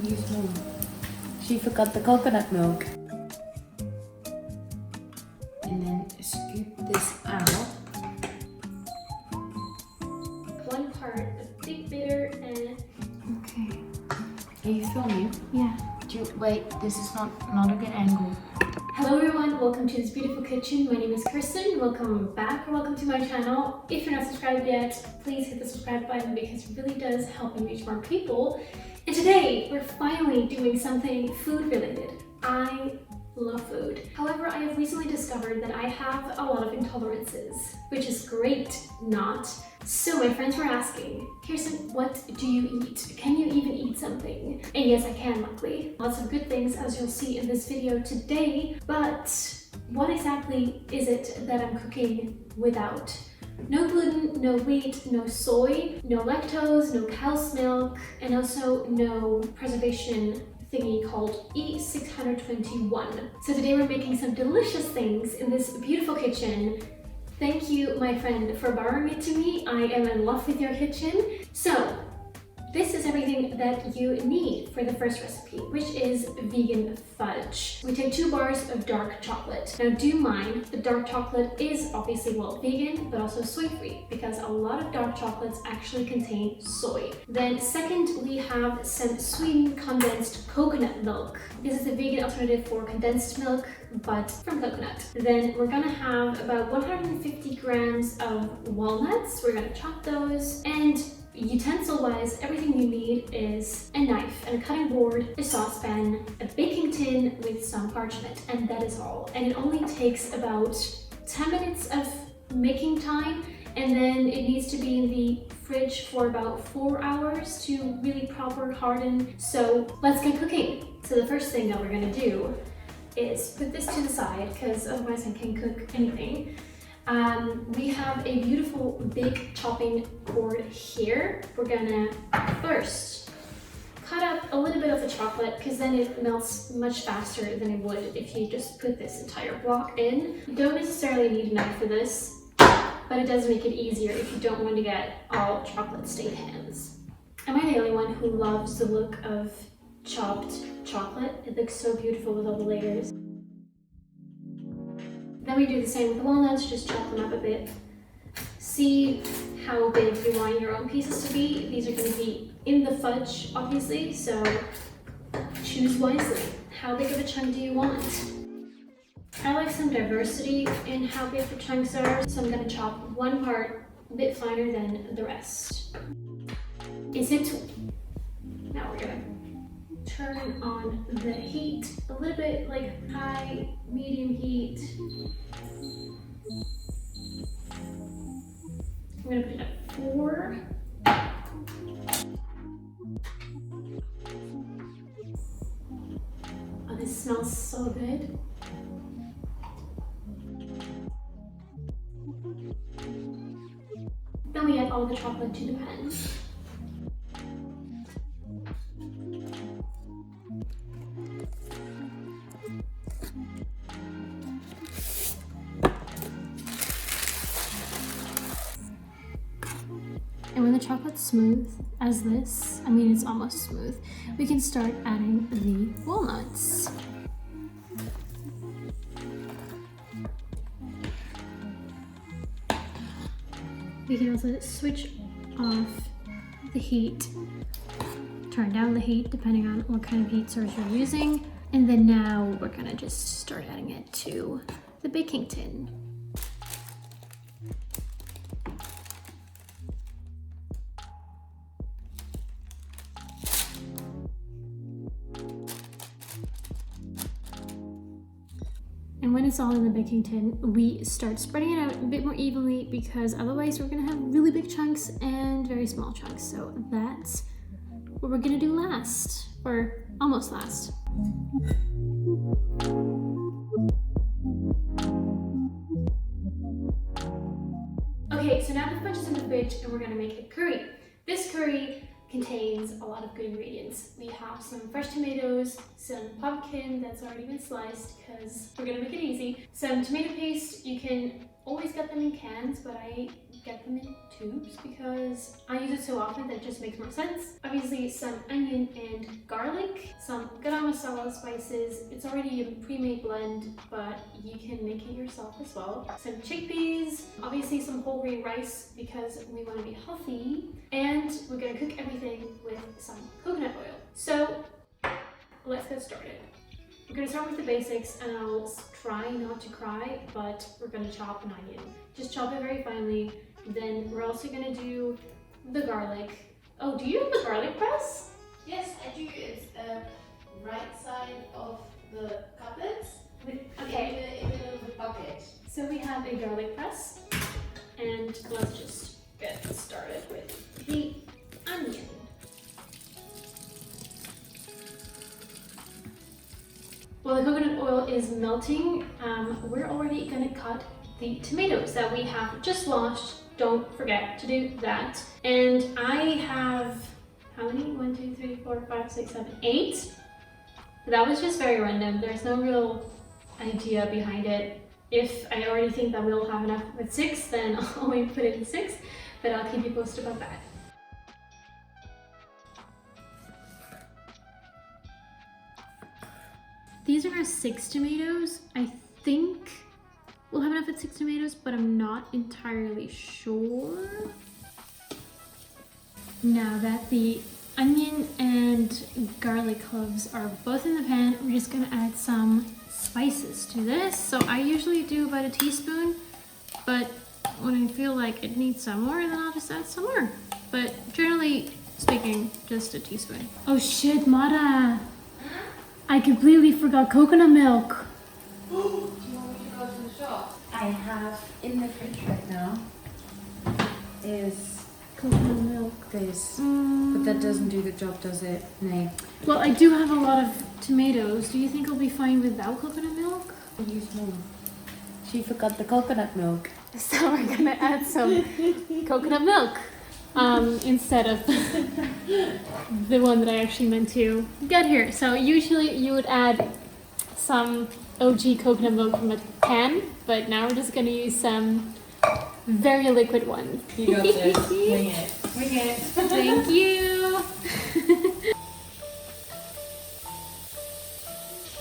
Use more. She forgot the coconut milk. And then scoop this out. 1 part of big bitter and... Okay. Are you filming? Yeah. Wait, this is not a good angle. Hello everyone, welcome to this beautiful kitchen. My name is Kirsten. Welcome back or welcome to my channel. If you're not subscribed yet, please hit the subscribe button because it really does help me reach more people. And today, we're finally doing something food related. I love food. However, I have recently discovered that I have a lot of intolerances, which is great, not. So my friends were asking, Kirsten, what do you eat? Can you even eat something? And yes, I can, luckily. Lots of good things, as you'll see in this video today, but what exactly is it that I'm cooking without? No gluten, no wheat, no soy, no lactose, no cow's milk, and also no preservation thingy called E621. So today we're making some delicious things in this beautiful kitchen. Thank you, my friend, for borrowing it to me. I am in love with your kitchen. So this is everything that you need for the first recipe, which is vegan fudge. We take 2 bars of dark chocolate. Now do mind, the dark chocolate is obviously, well, vegan, but also soy-free, because a lot of dark chocolates actually contain soy. Then second, we have some sweetened condensed coconut milk. This is a vegan alternative for condensed milk, but from coconut. Then we're gonna have about 150 grams of walnuts. We're gonna chop those, and utensil-wise, everything you need is a knife and a cutting board, a saucepan, a baking tin with some parchment, and that is all. And it only takes about 10 minutes of making time, and then it needs to be in the fridge for about 4 hours to really proper harden. So let's get cooking. So the first thing that we're gonna do is put this to the side, because otherwise I can't cook anything. We have a beautiful big chopping board here. We're gonna first cut up a little bit of the chocolate, because then it melts much faster than it would if you just put this entire block in. You don't necessarily need a knife for this, but it does make it easier if you don't want to get all chocolate stained hands. Am I the only one who loves the look of chopped chocolate? It looks so beautiful with all the layers. Then we do the same with the walnuts, just chop them up a bit. See how big you want your own pieces to be. These are going to be in the fudge, obviously, so choose wisely. How big of a chunk do you want? I like some diversity in how big the chunks are, so I'm going to chop one part a bit finer than the rest. Is it? Now we're going to turn on the heat a little bit, like high, medium heat. I'm gonna put it at 4. Oh, this smells so good. Then we add all the chocolate to the pan. And when the chocolate's smooth, as this, I mean it's almost smooth, we can start adding the walnuts. We can also switch off the heat, turn down the heat depending on what kind of heat source you're using. And then now we're gonna just start adding it to the baking tin. And when it's all in the baking tin, we start spreading it out a bit more evenly, because otherwise we're gonna have really big chunks and very small chunks. So that's what we're gonna do last, or almost last. Okay, so now the fudge is in the fridge and we're gonna make a curry. This curry contains a lot of good ingredients. We have some fresh tomatoes, some pumpkin that's already been sliced because we're gonna make it easy, some tomato paste. You can always get them in cans, but I get them in tubes because I use it so often that it just makes more sense. Obviously some onion and garlic, some garam masala spices. It's already a pre-made blend, but you can make it yourself as well. Some chickpeas, obviously some whole grain rice because we want to be healthy, and we're going to cook everything with some coconut oil. So let's get started. We're going to start with the basics, and I'll try not to cry, but we're going to chop an onion. Just chop it very finely. Then we're also going to do the garlic. Oh, do you have the garlic press? Yes, I do. It's the right side of the cupboard. Okay. In the middle of the bucket. So we have a garlic press, and let's just get started with the onion. While the coconut oil is melting, we're already gonna cut the tomatoes that we have just washed. Don't forget to do that. And I have, how many? 1, 2, 3, 4, 5, 6, 7, 8. That was just very random. There's no real idea behind it. If I already think that we'll have enough with 6, then I'll only put it in 6, but I'll keep you posted about that. These are 6 tomatoes. I think we'll have enough with 6 tomatoes, but I'm not entirely sure. Now that the onion and garlic cloves are both in the pan, we're just gonna add some spices to this. So I usually do about a teaspoon, but when I feel like it needs some more, then I'll just add some more. But generally speaking, just a teaspoon. Oh shit, Mara! I completely forgot coconut milk. Do you want me to go to the shop? I have in the fridge right now is Coconut milk. this, but that doesn't do the job, does it? No. Well, I do have a lot of tomatoes. Do you think I'll be fine without coconut milk? Use more. She forgot the coconut milk. So we're gonna add some coconut milk instead of the one that I actually meant to get here. So usually you would add some OG coconut milk from a can, but now we're just gonna use some very liquid one. You got this. Wing it. Wing it. Thank you.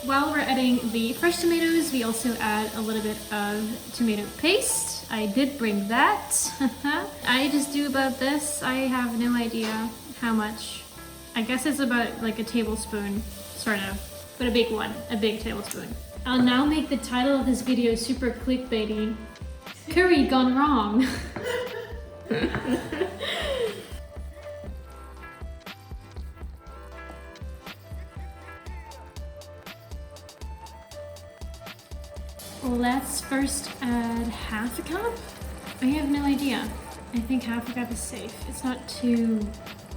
While we're adding the fresh tomatoes, we also add a little bit of tomato paste. I did bring that. I just do about this. I have no idea how much. I guess it's about like a tablespoon, sort of, but a big one, a big tablespoon. I'll now make the title of this video super clickbaity. Curry gone wrong. Let's first add half a cup. I have no idea. I think half a cup is safe. It's not too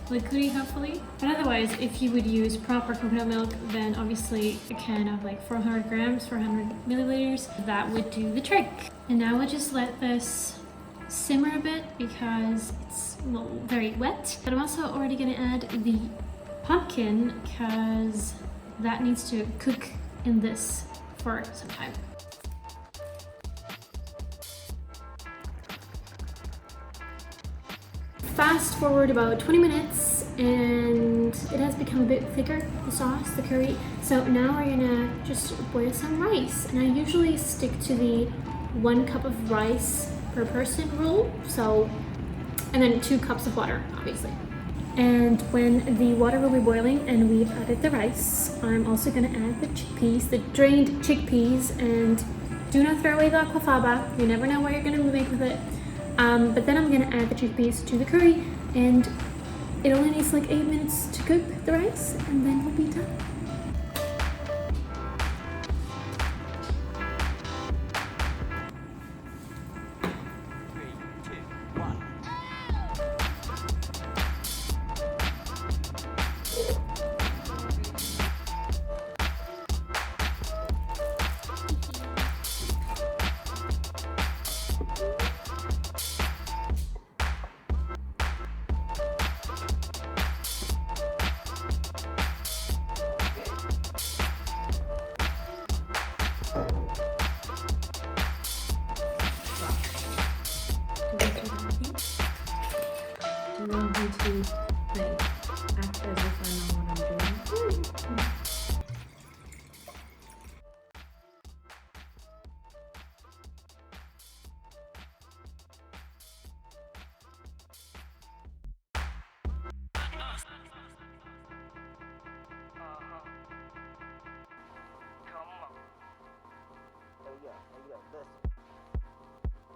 liquidy, hopefully. But otherwise, if you would use proper coconut milk, then obviously a can of like 400 grams, 400 milliliters, that would do the trick. And now we'll just let this simmer a bit because it's very wet. But I'm also already gonna add the pumpkin because that needs to cook in this for some time. Fast forward about 20 minutes and it has become a bit thicker, the sauce, the curry. So now we're gonna just boil some rice. And I usually stick to the 1 cup of rice per person rule. So, and then 2 cups of water, obviously. And when the water will be boiling and we've added the rice, I'm also gonna add the chickpeas, the drained chickpeas, and do not throw away the aquafaba. You never know what you're gonna make with it. But then I'm gonna add the chickpeas to the curry, and it only needs like 8 minutes to cook the rice, and then we'll be done.